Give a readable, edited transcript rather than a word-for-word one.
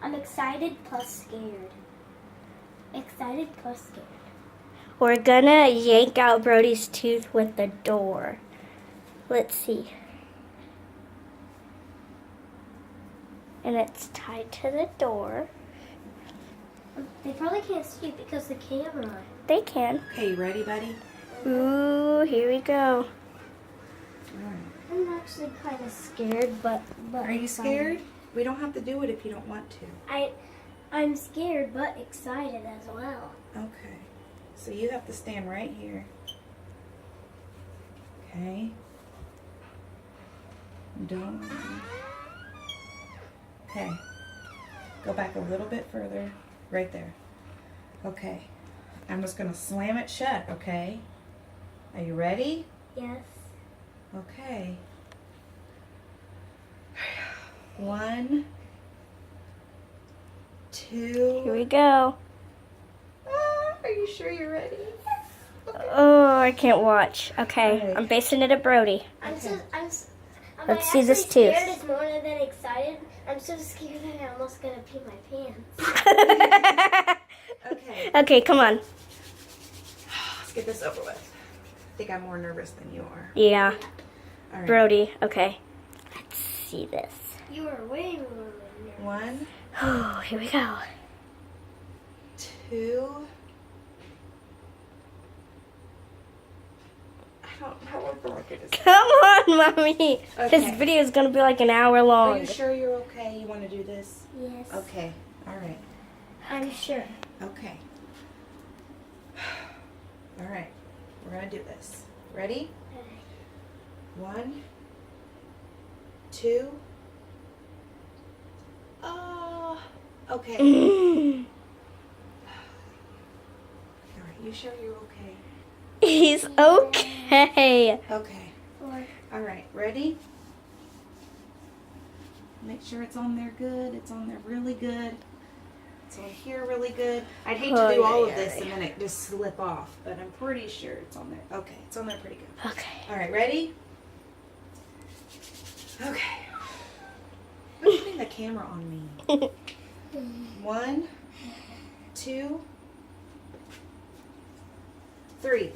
I'm excited plus scared. Excited plus scared. We're gonna yank out Brody's tooth with the door. Let's see. And it's tied to the door. They probably can't see it because the camera. They can. Okay, you ready, buddy? Ooh, here we go. All right. I'm actually kind of scared, but Are you scared? We don't have to do it if you don't want to. I'm scared but excited as well. Okay. So you have to stand right here. Okay. Don't. Okay. Go back a little bit further. Right there. Okay. I'm just going to slam it shut, okay? Are you ready? Yes. Okay. 1, 2. Here we go. Are you sure you're ready? Oh, I can't watch. Okay, Okay. I'm basing it at Brody. I'm Let's see this actually tooth. scared is more than excited. I'm so scared that I'm almost gonna pee my pants. Okay. Okay, come on. Let's get this over with. I think I'm more nervous than you are. Yeah, All right. Brody. Okay, let's see this. You are way more than nervous. 1, Oh, here we go. 2. I don't know what the record is. Come on, Mommy. Okay. This video is gonna be like an hour Are long. you sure you're okay? You want to do this? Yes. Okay. All right. I'm sure. Okay. All right. We're going to do this. Ready? 1, 2. Oh. Okay. Mm. All right. You sure you're okay? He's okay. Okay. 4. All right. Ready? Make sure it's on there good. It's on there really good. It's on here really good. I'd hate to Oh, do all yeah, of this yeah. and then it just slip off, but I'm pretty sure it's on there. Okay, it's on there pretty good. Okay. All right, ready? Okay. Quit putting the camera on me. 1, 2, 3.